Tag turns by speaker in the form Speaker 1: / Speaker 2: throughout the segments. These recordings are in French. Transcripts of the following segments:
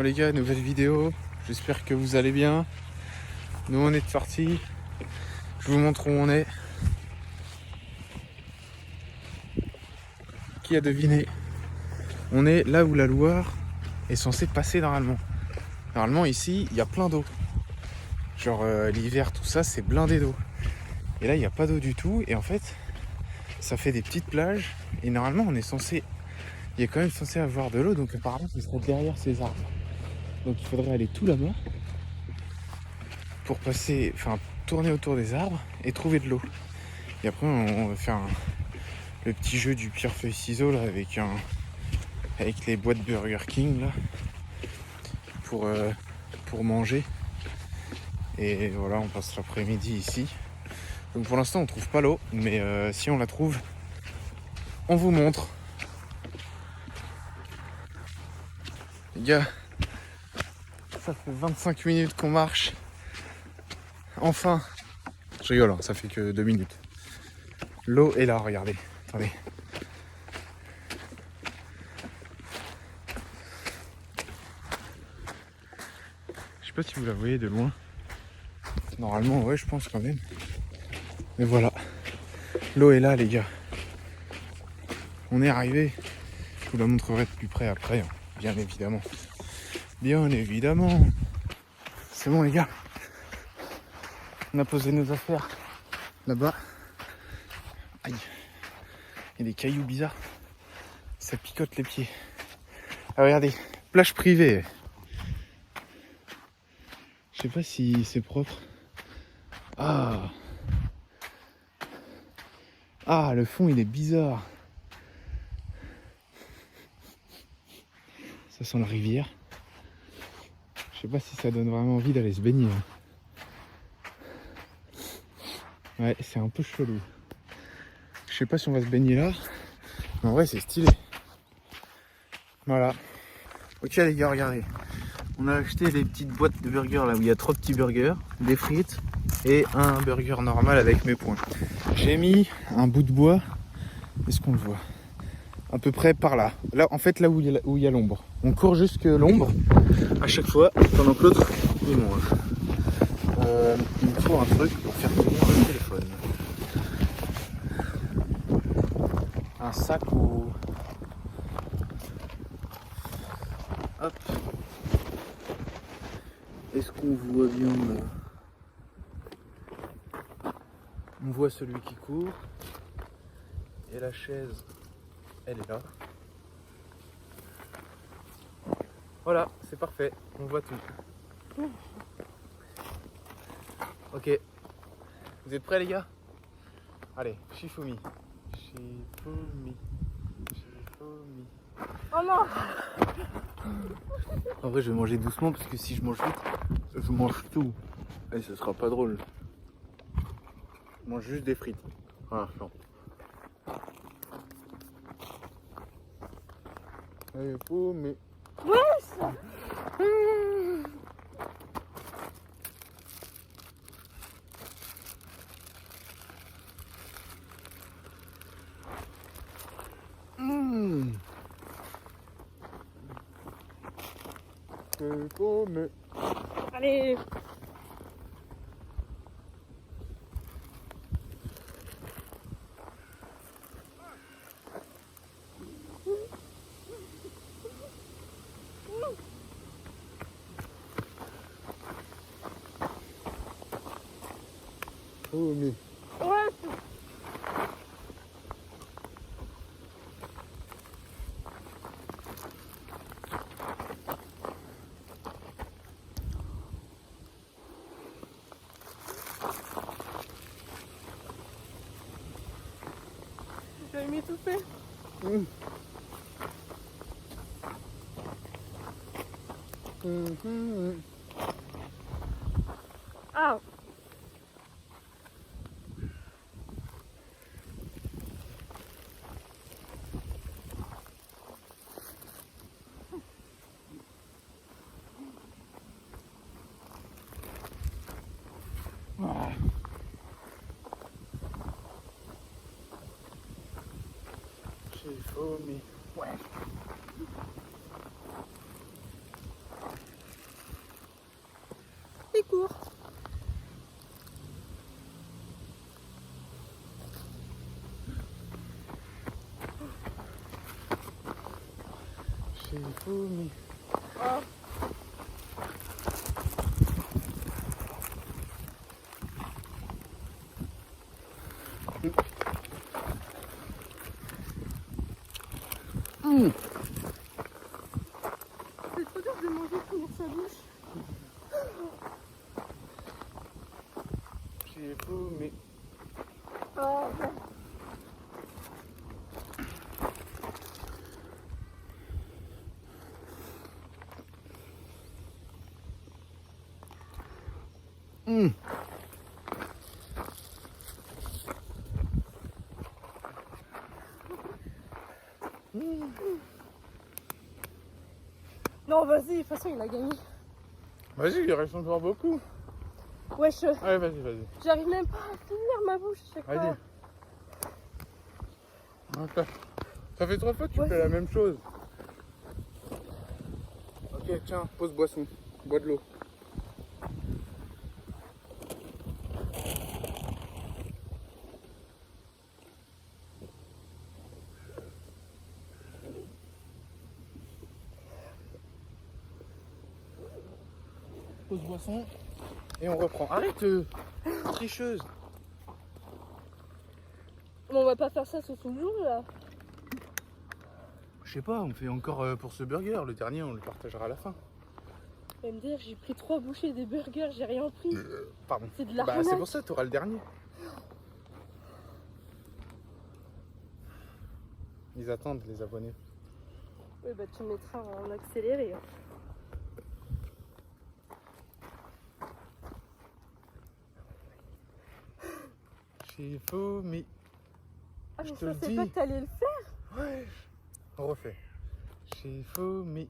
Speaker 1: les gars, nouvelle vidéo, j'espère que vous allez bien. Nous on est partis, je vous montre où on est. Qui a deviné? On est là où la Loire est censée passer normalement. Normalement ici, il y a plein d'eau. Genre l'hiver, tout ça, c'est blindé d'eau. Et là, il n'y a pas d'eau du tout. Et en fait, ça fait des petites plages. Et normalement, on est censé... Il est quand même censé avoir de l'eau. Donc apparemment, ce serait derrière ces arbres. Donc il faudrait aller tout là-bas pour passer, enfin tourner autour des arbres et trouver de l'eau. Et après, on va faire le petit jeu du pierre feuille ciseaux là avec les boîtes Burger King là pour manger. Et voilà, on passe l'après-midi ici. Donc pour l'instant, on trouve pas l'eau, mais si on la trouve, on vous montre. Les gars, ça fait 25 minutes qu'on marche. Enfin, je rigole, hein, ça fait que 2 minutes. L'eau est là, regardez. Attendez. Je sais pas si vous la voyez de loin. Normalement, ouais, je pense quand même. Mais voilà. L'eau est là, les gars. On est arrivé. Je vous la montrerai de plus près après, hein, bien évidemment. Bien évidemment. C'est bon, les gars. On a posé nos affaires là-bas. Aïe. Il y a des cailloux bizarres. Ça picote les pieds. Ah, regardez. Plage privée. Je sais pas si c'est propre. Ah. Ah, le fond, il est bizarre. Ça sent la rivière. Je sais pas si ça donne vraiment envie d'aller se baigner. Ouais, c'est un peu chelou. Je sais pas si on va se baigner là. Mais en vrai, c'est stylé. Voilà. Ok les gars, regardez. On a acheté des petites boîtes de burgers là où il y a 3 petits burgers, des frites et un burger normal avec mes points. J'ai mis un bout de bois. Est-ce qu'on le voit? À peu près par là. Là, en fait, là où il y a l'ombre. On court jusque l'ombre à chaque fois, pendant que l'autre, il mange. Il me faut un truc pour faire tenir le téléphone. Un sac ou... Hop. Est-ce qu'on voit bien là? On voit celui qui court. Et la chaise, elle est là. Voilà, c'est parfait. On voit tout. Ok. Vous êtes prêts les gars? Allez, Shifumi. Shifumi. Shifumi.
Speaker 2: Oh non!
Speaker 1: En vrai, je vais manger doucement parce que si je mange vite, je mange tout. Et ce sera pas drôle. Je mange juste des frites. Voilà, non. Allez, mais...
Speaker 2: Wesh!
Speaker 1: Mais...
Speaker 2: Allez!
Speaker 1: Oh mais...
Speaker 2: Ouais! J'avais m'étouffer. Ah!
Speaker 1: Shifumi. Ouais. Shifumi.
Speaker 2: Oh. C'est trop dur de manger tout dans sa bouche.
Speaker 1: Shifumi.
Speaker 2: Oh, ouais. Non, vas-y, de toute façon, il a gagné.
Speaker 1: Vas-y, il reste encore beaucoup.
Speaker 2: Wesh,
Speaker 1: Allez, vas-y.
Speaker 2: j'arrive même pas à finir ma bouche chaque fois.
Speaker 1: Vas-y. Ok. Ça fait 3 fois que tu
Speaker 2: Ouais.
Speaker 1: fais la même chose. Ok, tiens, pose boisson. Bois de l'eau. Pose boisson. Et on reprend. Arrête, tricheuse.
Speaker 2: Mais on va pas faire ça sur tout le jour là.
Speaker 1: Je sais pas, on fait encore pour ce burger. Le dernier, on le partagera à la fin.
Speaker 2: MDR, j'ai pris 3 bouchées des burgers, j'ai rien pris.
Speaker 1: Pardon.
Speaker 2: C'est de la
Speaker 1: Bah, c'est pour ça, t'auras le dernier. Ils attendent, les abonnés.
Speaker 2: Oui, bah tu mettras en accéléré.
Speaker 1: Shifumi.
Speaker 2: Ah,
Speaker 1: Je
Speaker 2: mais
Speaker 1: te
Speaker 2: je
Speaker 1: le
Speaker 2: pensais
Speaker 1: dis.
Speaker 2: pas que t'allais le faire.
Speaker 1: Ouais. On refait. Shifumi.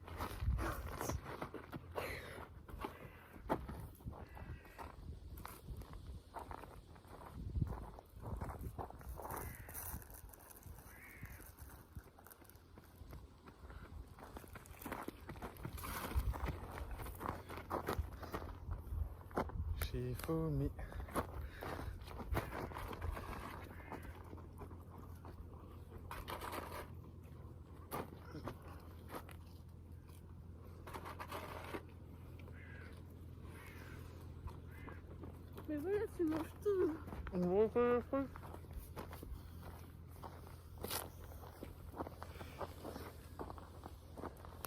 Speaker 1: Shifumi.
Speaker 2: Mais voilà, tu manges tout.
Speaker 1: On refait le truc.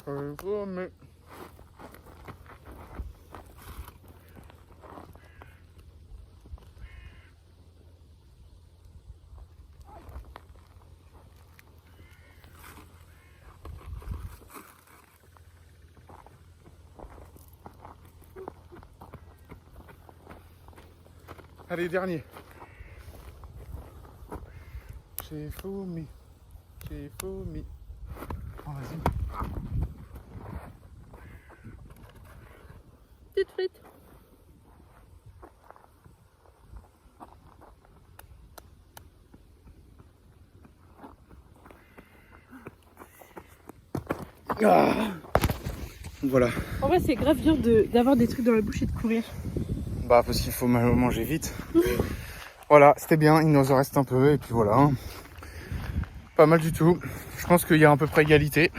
Speaker 1: Shifumi. Allez, dernier. Shifumi. Shifumi. Oh, vas-y.
Speaker 2: Petite frite.
Speaker 1: Ah. Voilà.
Speaker 2: En vrai, c'est grave dur d'avoir des trucs dans la bouche et de courir.
Speaker 1: Bah, parce qu'il faut manger vite. Voilà, c'était bien, il nous en reste un peu, et puis voilà. Hein. Pas mal du tout. Je pense qu'il y a à peu près égalité.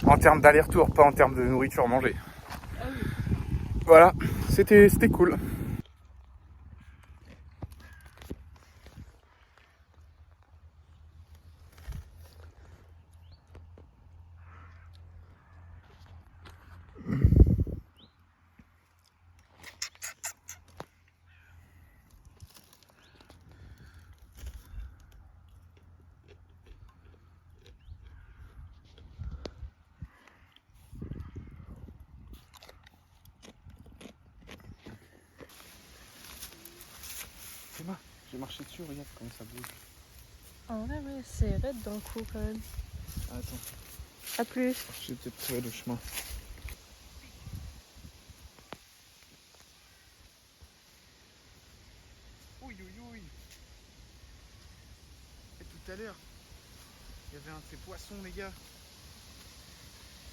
Speaker 1: En termes d'aller-retour, pas en termes de nourriture mangée.
Speaker 2: Ah oui.
Speaker 1: Voilà, c'était cool. Emma, j'ai marché dessus, regarde comment ça bouge.
Speaker 2: En vrai, ouais, c'est raide dans le cou quand même.
Speaker 1: Attends,
Speaker 2: A plus.
Speaker 1: j'ai peut-être trouvé le chemin. Oui. Et tout à l'heure, il y avait un de ces poissons, les gars.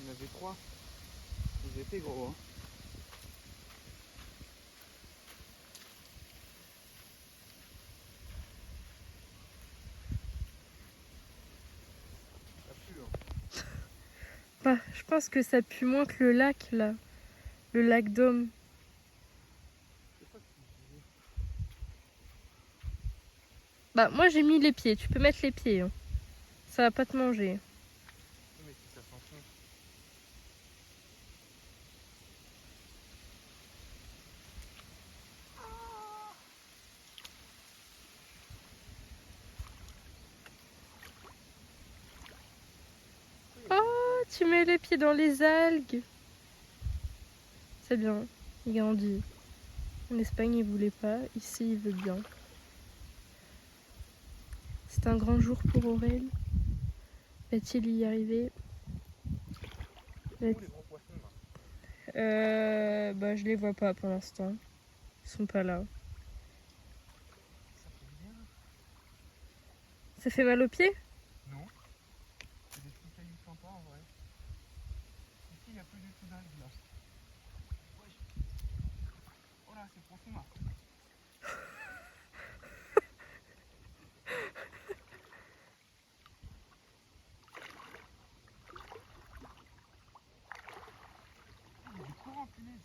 Speaker 1: Il y en avait 3. Ils étaient gros, hein. Ça pue, hein.
Speaker 2: pas. Je pense que ça pue moins que le lac, là. Le lac d'Homme. Bah, moi, j'ai mis les pieds. Tu peux mettre les pieds. Hein. Ça va pas te manger.
Speaker 1: Mais si ça s'enfonce.
Speaker 2: Oh, tu mets les pieds dans les algues. C'est bien. Il grandit. En Espagne, il voulait pas. Ici, il veut bien. C'est un grand jour pour Aurel. Va-t-il y arriver?
Speaker 1: Où les gros poissons là?
Speaker 2: Bah, je les vois pas pour l'instant. Ils sont pas là.
Speaker 1: Ça fait bien.
Speaker 2: Ça fait mal aux pieds?
Speaker 1: Non. C'est des petits cailloux sympas en vrai. Ici il n'y a plus du tout d'algues là. Oh là c'est profond là. Il y a du courant punaise.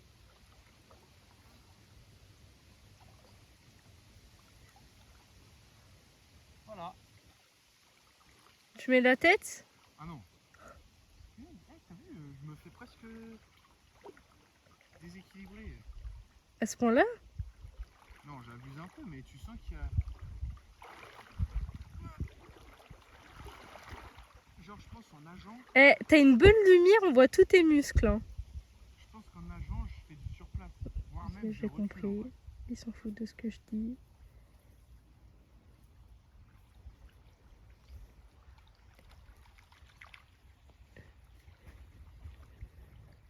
Speaker 1: Voilà.
Speaker 2: Tu mets la tête?
Speaker 1: Ah non. T'as vu, je me fais presque déséquilibré.
Speaker 2: À ce point-là?
Speaker 1: Non, j'abuse un peu, mais tu sens qu'il y a... Genre, je pense en nageant,
Speaker 2: Eh, t'as une bonne lumière, on voit tous tes muscles. Hein.
Speaker 1: je pense qu'en nageant, je fais du surplace. Voire
Speaker 2: Ok,
Speaker 1: même, je
Speaker 2: j'ai
Speaker 1: recule en
Speaker 2: compris.
Speaker 1: vrai.
Speaker 2: Ils s'en foutent de ce que je dis.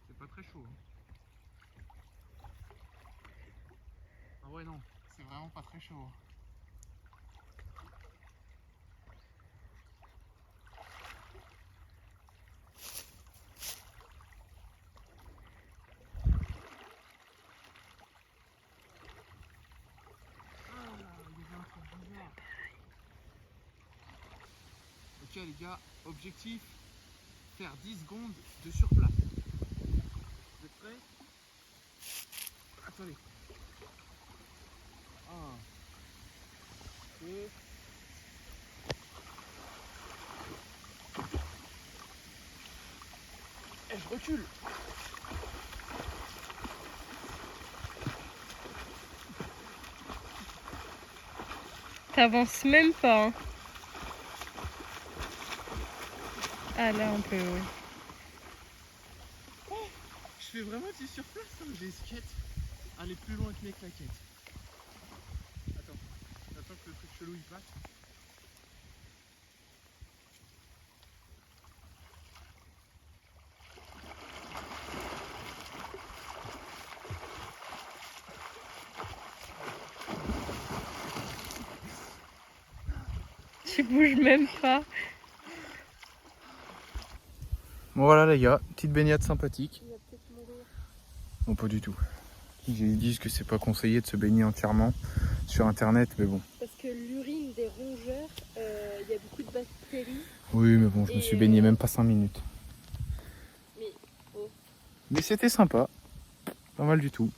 Speaker 1: C'est pas très chaud. Hein. Ah ouais, non, c'est vraiment pas très chaud. Hein. Ok les gars, objectif, faire 10 secondes de surplace. Vous êtes prêts? Attendez. 1, 2... Et je recule.
Speaker 2: T'avances même pas. Hein. Ah là, un peu, oui.
Speaker 1: Oh, je fais vraiment du surplace, hein. J'ai skate. Aller plus loin que mes claquettes. Attends que le truc chelou il passe.
Speaker 2: Tu bouges même pas.
Speaker 1: Bon voilà les gars, petite baignade sympathique.
Speaker 2: Il va peut-être mourir.
Speaker 1: Bon pas du tout. Ils disent que c'est pas conseillé de se baigner entièrement sur internet, mais bon.
Speaker 2: Parce que l'urine des rongeurs, il y a beaucoup de bactéries.
Speaker 1: Oui mais bon, je me suis baigné même pas 5 minutes.
Speaker 2: Mais, oh.
Speaker 1: Mais c'était sympa, pas mal du tout.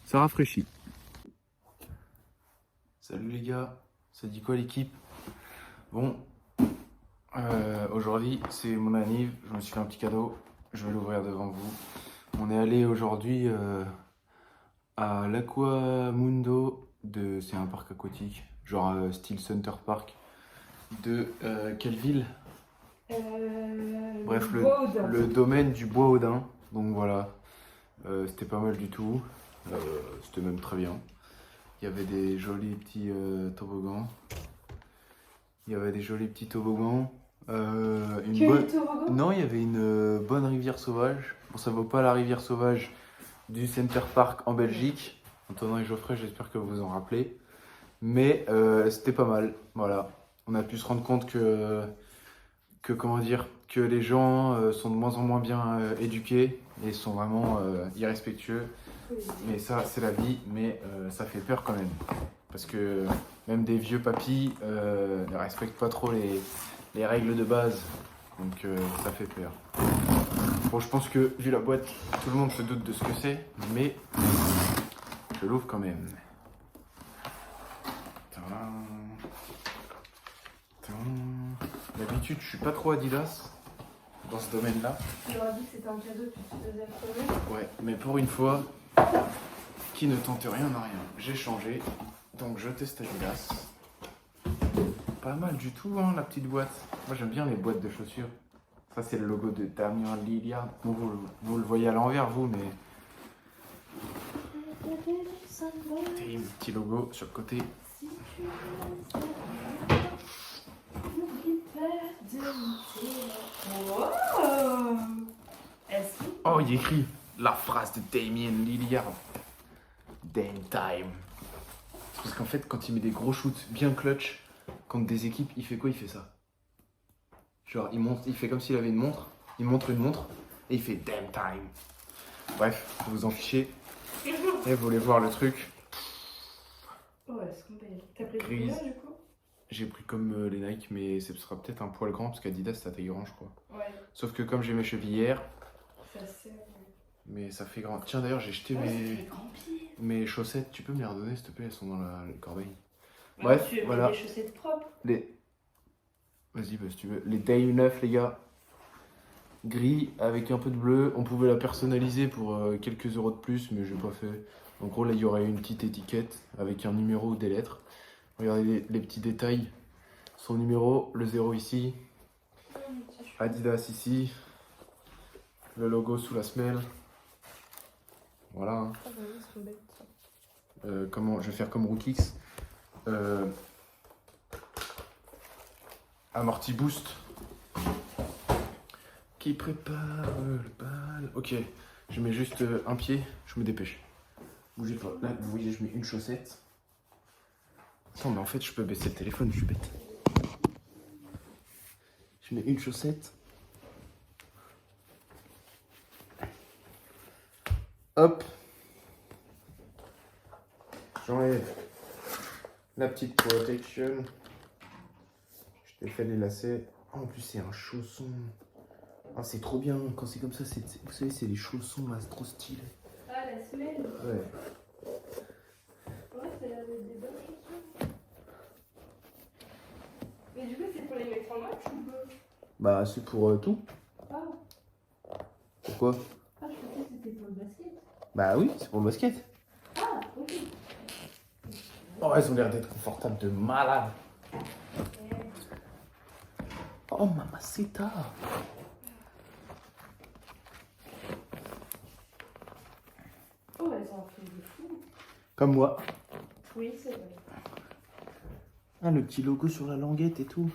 Speaker 1: Ça rafraîchit. Salut les gars, ça dit quoi l'équipe? Bon, aujourd'hui c'est mon anniv, je me suis fait un petit cadeau, je vais l'ouvrir devant vous. On est allé aujourd'hui à l'Aquamundo, c'est un parc aquatique, genre style Center Park, de quelle ville? Bref, le domaine du Bois-Audin, donc voilà, c'était pas mal du tout, c'était même très bien. Il y avait des jolis petits toboggans. Non, il y avait une bonne rivière sauvage. Bon, ça vaut pas la rivière sauvage du Center Park en Belgique. Antonin et Geoffrey, j'espère que vous vous en rappelez. Mais c'était pas mal. Voilà. On a pu se rendre compte que les gens sont de moins en moins bien éduqués et sont vraiment irrespectueux. Mais ça, c'est la vie, mais ça fait peur quand même. Parce que même des vieux papis ne respectent pas trop les règles de base. Donc ça fait peur. Bon, je pense que vu la boîte, tout le monde se doute de ce que c'est, mais je l'ouvre quand même. Tadam. Tadam. D'habitude, je suis pas trop Adidas dans ce domaine-là.
Speaker 2: Tu leur as dit que c'était un cadeau que tu te faisais promettre.
Speaker 1: Ouais, mais pour une fois, qui ne tente rien n'a rien. J'ai changé, donc je teste Adidas. Pas mal du tout, hein, la petite boîte. Moi, j'aime bien les boîtes de chaussures. Ça, c'est le logo de Damien Lillard. Bon, vous le voyez à l'envers, vous, mais... Et un petit logo sur le côté. Oh, il écrit la phrase de Damien Lillard. Dame time. Parce qu'en fait, quand il met des gros shoots bien clutch contre des équipes, il fait quoi? Il fait ça. Genre, il fait comme s'il avait une montre. Il montre une montre et il fait damn time. Bref, vous vous en fichez. Et vous voulez voir le truc.
Speaker 2: Oh, est-ce qu'on paye? T'as pris
Speaker 1: Grise.
Speaker 2: combien du coup?
Speaker 1: J'ai pris comme les Nike, mais ce sera peut-être un poil grand parce qu'Adidas c'est à taille grande, je crois.
Speaker 2: Ouais,
Speaker 1: Sauf que comme j'ai mes chevillières,
Speaker 2: ça sert.
Speaker 1: mais ça fait grand. Tiens, d'ailleurs, j'ai jeté mes chaussettes. Tu peux me les redonner, s'il te plaît? Elles sont dans la corbeille. Bref,
Speaker 2: tu veux
Speaker 1: voilà.
Speaker 2: des chaussettes propres?
Speaker 1: Vas-y, bah, si tu veux. Les Dame 9, les gars. Gris avec un peu de bleu. On pouvait la personnaliser pour quelques euros de plus, mais j'ai pas fait. En gros, là, il y aurait une petite étiquette avec un numéro ou des lettres. Regardez les petits détails. Son numéro, le 0 ici. Adidas ici. Le logo sous la semelle. Voilà. Hein.
Speaker 2: Ah, bah oui, ils sont bêtes.
Speaker 1: Comment je vais faire comme Rookix. Amorti boost. Qui prépare le bal. Ok, je mets juste un pied, je me dépêche. Bougez pas. Là, vous voyez, je mets une chaussette. Attends, mais en fait, je peux baisser le téléphone, je suis bête. Je mets une chaussette. Hop. J'enlève la petite protection. Je t'ai fait les lacets. Oh, en plus, c'est un chausson. Ah, c'est trop bien quand c'est comme ça. Vous savez, c'est les chaussons là, c'est trop stylé.
Speaker 2: Ah, la semelle?
Speaker 1: Ouais.
Speaker 2: Ouais, ça a l'air d'être des bonnes chaussures. Mais du coup, c'est pour les mettre en match ou pas?
Speaker 1: Bah, c'est pour tout.
Speaker 2: Ah,
Speaker 1: Pourquoi?
Speaker 2: je pensais que c'était pour le basket.
Speaker 1: Bah oui, c'est pour le basket.
Speaker 2: Ah, ok.
Speaker 1: Oh, elles ont l'air d'être confortables de malade. Oh, mamacita.
Speaker 2: Oh, elles ont un fil de fou.
Speaker 1: Comme moi.
Speaker 2: Oui, c'est vrai.
Speaker 1: Ah, le petit logo sur la languette et tout.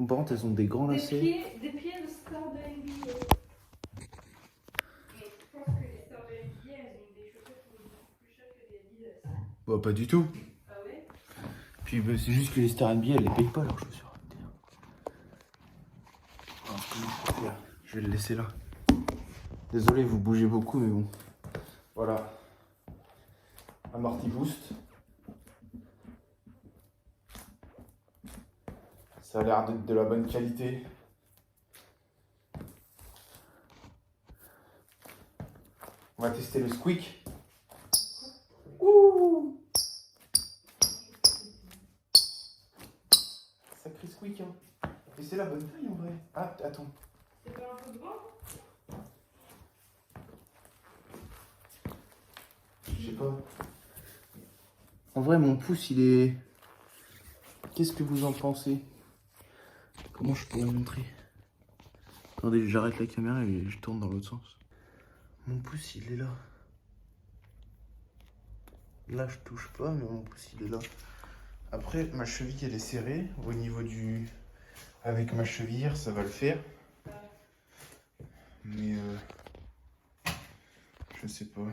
Speaker 1: Par contre, elles ont des grands lacets.
Speaker 2: Des pieds de stars de NBA. Mais je pense que les stars de NBA, elles ont des chaussettes beaucoup plus chères que des Adidas.
Speaker 1: Bah, pas du tout.
Speaker 2: Ah ouais?
Speaker 1: Puis bah, c'est juste que les stars NBA, elles les payent pas leurs chaussures. Là, je vais le laisser là. Désolé, vous bougez beaucoup, mais bon. Voilà. Amorti boost. Ça a l'air d'être de la bonne qualité. On va tester le squeak. Ouh! Sacré squeak, hein. Et c'est la bonne taille en vrai. Ah, attends.
Speaker 2: C'est pas un peu grand?
Speaker 1: Je sais pas. En vrai, mon pouce, il est... Qu'est-ce que vous en pensez? Comment je pourrais montrer? Attendez, j'arrête la caméra et je tourne dans l'autre sens. Mon pouce, il est là. Là, je touche pas, mais mon pouce, il est là. Après, ma cheville, elle est serrée. Au niveau du... Avec ma cheville, ça va le faire. Mais... Je sais pas.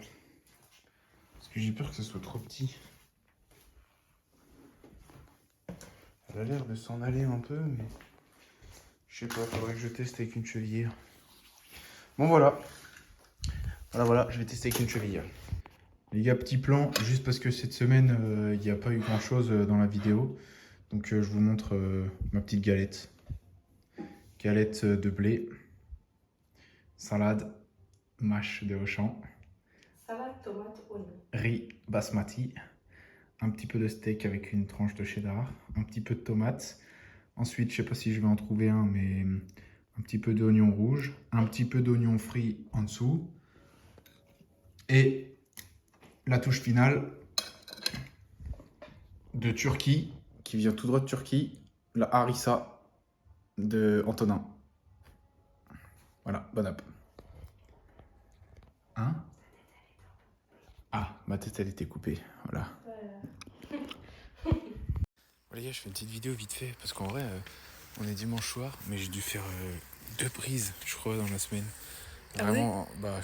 Speaker 1: Parce que j'ai peur que ce soit trop petit. Elle a l'air de s'en aller un peu, mais... Je sais pas, faudrait que je teste avec une chevillère. Bon, voilà. Voilà, je vais tester avec une chevillère. Les gars, petit plan, juste parce que cette semaine, il n'y a pas eu grand chose dans la vidéo. Donc je vous montre ma petite galette. Galette de blé. salade, mâche de Auchan,
Speaker 2: Salade, tomate, oignon.
Speaker 1: riz basmati, un petit peu de steak avec une tranche de cheddar, un petit peu de tomate. Ensuite, je sais pas si je vais en trouver un, mais un petit peu d'oignon rouge, un petit peu d'oignon frit en dessous. Et la touche finale de Turquie, qui vient tout droit de Turquie, la harissa de Antonin. Voilà, bon app. Hein? Ah, ma tête elle était coupée, voilà. Bon, les gars, je fais une petite vidéo vite fait, parce qu'en vrai, on est dimanche soir, mais j'ai dû faire 2 prises, je crois, dans la semaine. Vraiment, bah,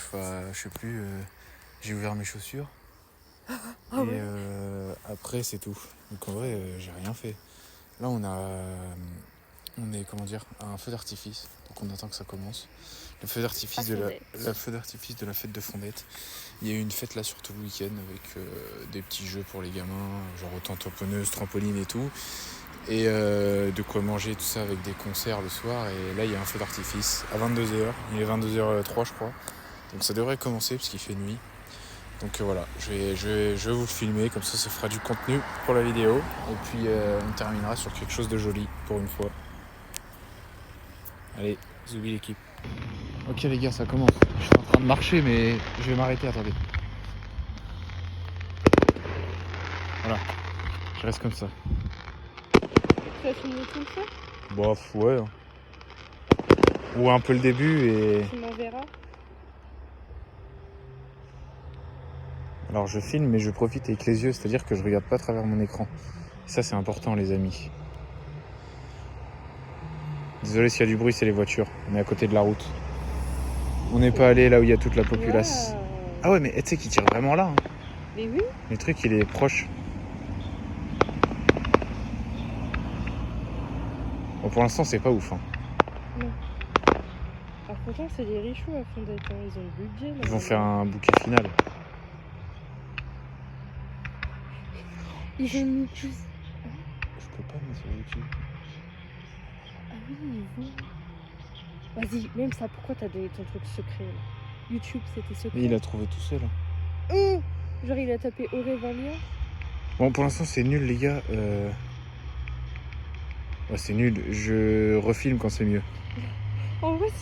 Speaker 1: je sais plus, j'ai ouvert mes chaussures. Et après, c'est tout. Donc en vrai, j'ai rien fait. Là, on est, comment dire, à un feu d'artifice. Donc on attend que ça commence. Le feu d'artifice de la fête de Fondette. Il y a eu une fête là sur tout le week-end avec des petits jeux pour les gamins, genre autant tamponneuse, trampoline et tout. Et de quoi manger, tout ça, avec des concerts le soir. Et là, il y a un feu d'artifice à 22h. Il est 22h03, je crois. Donc ça devrait commencer parce qu'il fait nuit. Donc voilà, je vais vous le filmer, comme ça fera du contenu pour la vidéo. Et puis on terminera sur quelque chose de joli pour une fois. Allez, zoubi l'équipe. Ok les gars, ça commence. Je suis en train de marcher mais je vais m'arrêter, attendez. Voilà, je reste comme ça.
Speaker 2: Tu vas filmer tout le feu?
Speaker 1: Bof, ouais. Ou un peu le début et...
Speaker 2: Tu m'enverras.
Speaker 1: Alors je filme mais je profite avec les yeux, c'est-à-dire que je regarde pas à travers mon écran. Ça c'est important les amis. Désolé s'il y a du bruit, c'est les voitures. On est à côté de la route. On n'est pas allé là où il y a toute la populace.
Speaker 2: Wow.
Speaker 1: Ah ouais, mais tu sais qu'il tire vraiment là. Hein.
Speaker 2: Mais oui.
Speaker 1: Le truc, il est proche. Bon, pour l'instant, c'est pas ouf. Hein.
Speaker 2: Non. Alors pourtant, c'est des richoux à Fondette. Hein. Ils ont le budget.
Speaker 1: Ils vont faire un bouquet final.
Speaker 2: Ils ont mis plus.
Speaker 1: Je peux pas mettre sur YouTube.
Speaker 2: Ah oui, ils vont. Vas-y, même ça, pourquoi t'as donné ton truc secret là? YouTube, c'était secret.
Speaker 1: Mais il a trouvé tout seul.
Speaker 2: Genre, il a tapé Aurévalia.
Speaker 1: Bon, pour l'instant, c'est nul, les gars. Ouais, c'est nul. Je refilme quand c'est mieux.
Speaker 2: En vrai, oh,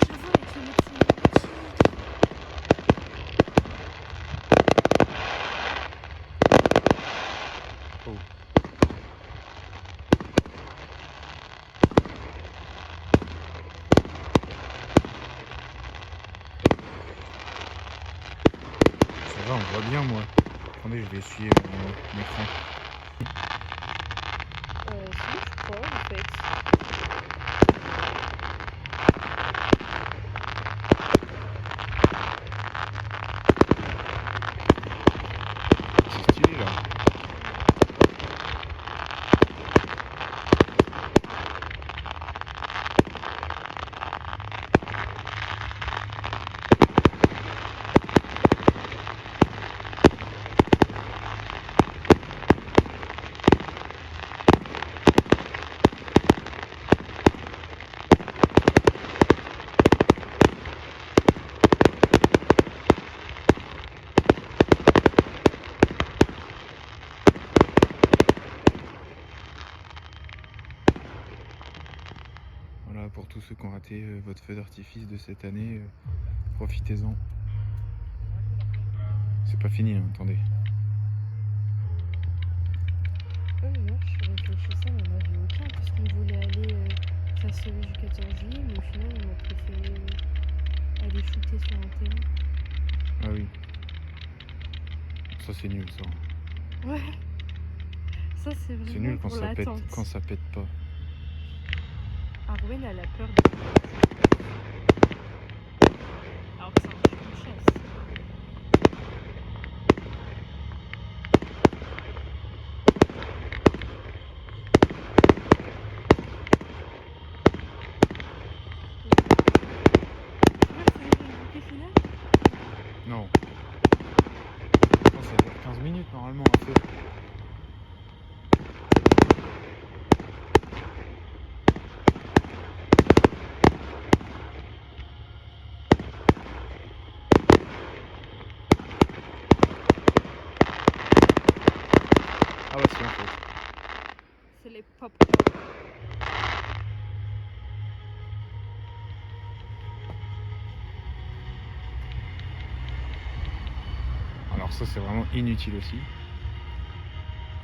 Speaker 2: j'avoue, avec le médecin.
Speaker 1: Oh. Ça va, on voit bien, moi. Attendez, je vais essuyer mon écran.
Speaker 2: Si, je crois, en fait.
Speaker 1: C'est stylé, là. Voilà, pour tous ceux qui ont raté votre feu d'artifice de cette année, profitez-en. C'est pas fini, hein, attendez.
Speaker 2: Non, je réfléchissais, mais moi j'ai aucun, parce qu'on voulait aller faire celui du 14 juillet, mais au final on a préféré aller shooter sur un terrain.
Speaker 1: Ah oui. Ça, c'est nul, ça.
Speaker 2: Ouais. Ça c'est vraiment
Speaker 1: C'est nul quand
Speaker 2: pour
Speaker 1: ça pète,
Speaker 2: l'attente.
Speaker 1: quand ça pète pas.
Speaker 2: Arwen, elle a peur de... Alors que c'est un jeu de chasse.
Speaker 1: Non. Non, ça dure 15 minutes normalement un feu. Alors ça c'est vraiment inutile aussi.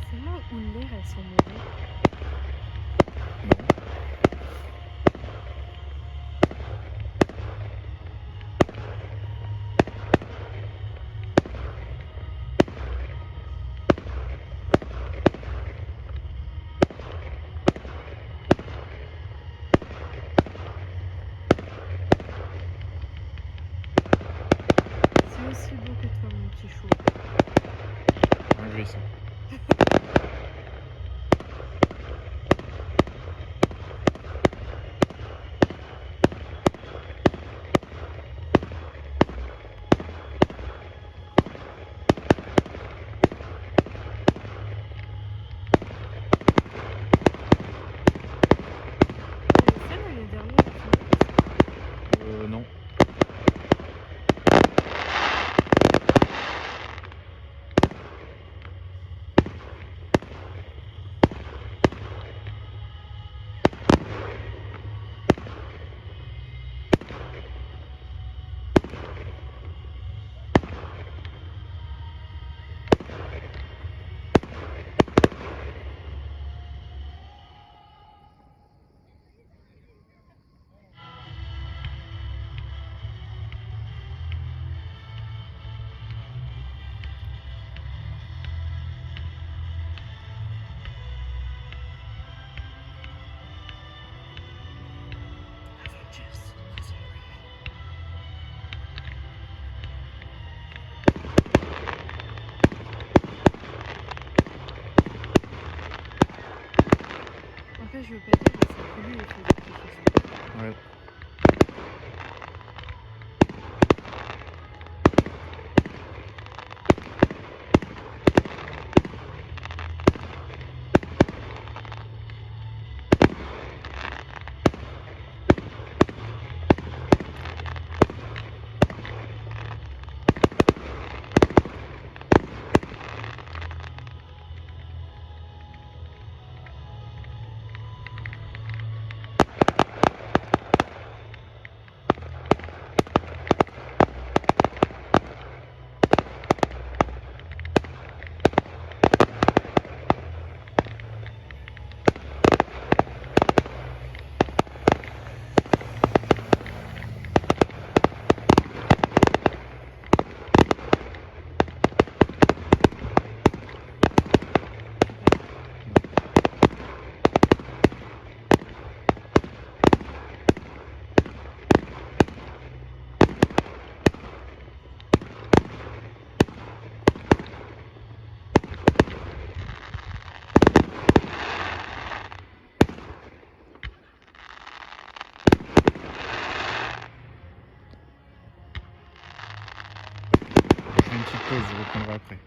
Speaker 2: C'est moi où l'air elle sent mauvais.
Speaker 1: Non.
Speaker 2: C'est aussi beau que toi mon petit chou.
Speaker 1: Ahurissant.
Speaker 2: C'est l'année dernière tu
Speaker 1: Non.
Speaker 2: En fait je veux pas dire mais ça pollue les feux d'artifice.
Speaker 1: Ouais. Je fais une petite pause, je reprendrai après.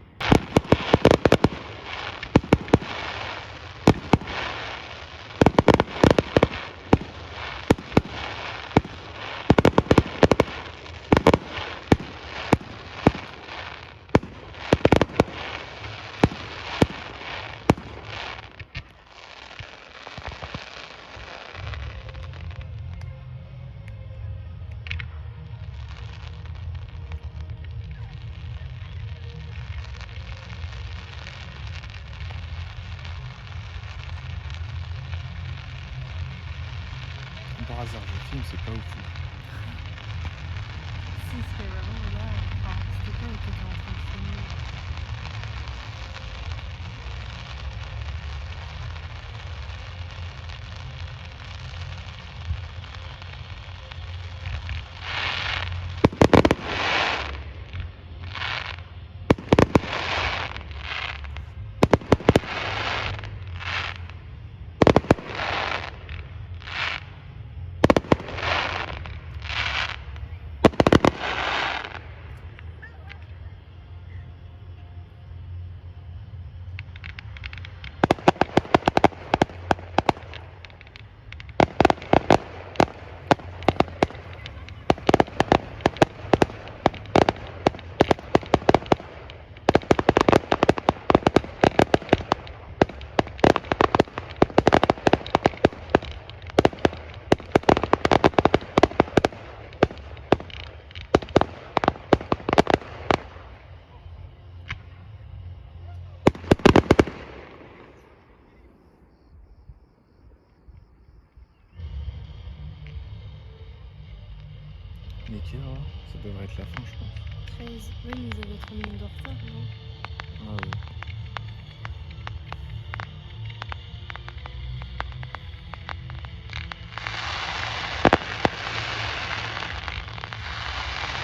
Speaker 1: Par hasard, je filme, c'est pas ouf.
Speaker 2: Si c'est vraiment là, enfin c'était pas où t'étais en train de filmer.
Speaker 1: Il est quelle heure? Ça devrait être la fin, je pense.
Speaker 2: 13. Oui, mais ils avaient 30 minutes de retard, non?
Speaker 1: Ah ouais.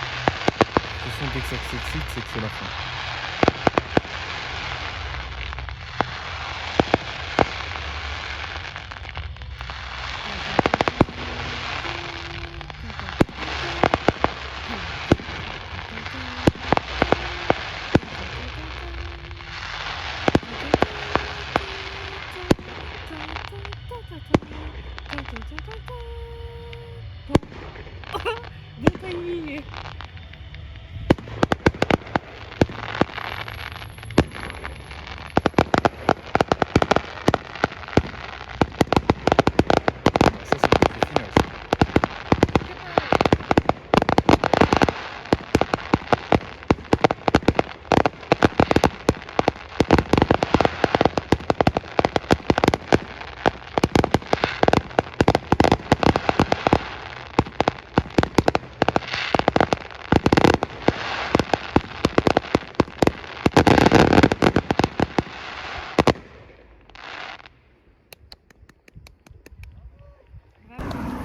Speaker 1: De toute façon, dès que ça s'excite, c'est que c'est la fin.
Speaker 2: Bon timing.
Speaker 1: Ça, c'est le bouquet final.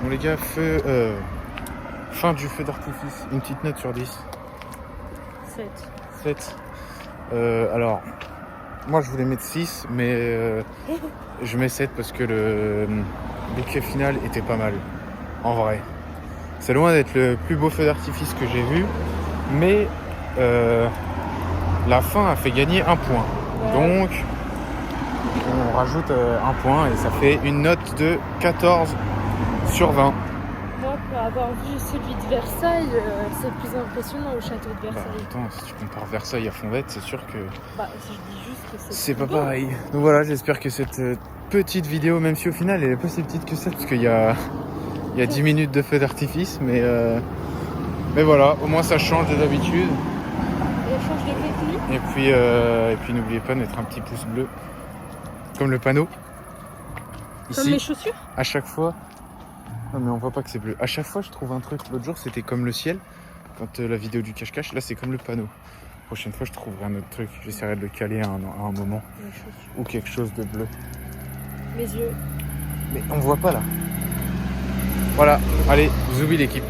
Speaker 1: Bon les gars, fin du feu d'artifice, une petite note sur 10.
Speaker 2: 7.
Speaker 1: 7. Alors, moi je voulais mettre 6, mais je mets 7 parce que le bouquet final était pas mal, en vrai. C'est loin d'être le plus beau feu d'artifice que j'ai vu, mais la fin a fait gagner un point.
Speaker 2: Ouais.
Speaker 1: Donc, on rajoute un point et ça fait une note de 14 sur 20.
Speaker 2: Moi, pour avoir vu celui de Versailles, c'est plus impressionnant au château de
Speaker 1: Bah,
Speaker 2: Versailles.
Speaker 1: attends, si tu compares Versailles à Fonvette, c'est sûr que
Speaker 2: Bah, je dis juste que
Speaker 1: c'est
Speaker 2: plus
Speaker 1: pas
Speaker 2: beau.
Speaker 1: pareil. Donc voilà, j'espère que cette petite vidéo, même si au final elle est pas si petite que ça, parce qu'il y a 10 minutes de feu d'artifice, mais voilà, au moins ça change de d'habitude.
Speaker 2: Et change de technique.
Speaker 1: Et puis n'oubliez pas de mettre un petit pouce bleu, comme le panneau.
Speaker 2: Comme
Speaker 1: Ici,
Speaker 2: mes chaussures.
Speaker 1: à chaque fois. Non mais on voit pas que c'est bleu. À chaque fois je trouve un truc. L'autre jour c'était comme le ciel, quand la vidéo du cache-cache, là c'est comme le panneau. Prochaine fois je trouverai un autre truc. J'essaierai de le caler à un moment.
Speaker 2: Mes chaussures.
Speaker 1: Ou quelque chose de bleu.
Speaker 2: Mes yeux.
Speaker 1: Mais on voit pas là. Voilà, allez, zoubi l'équipe.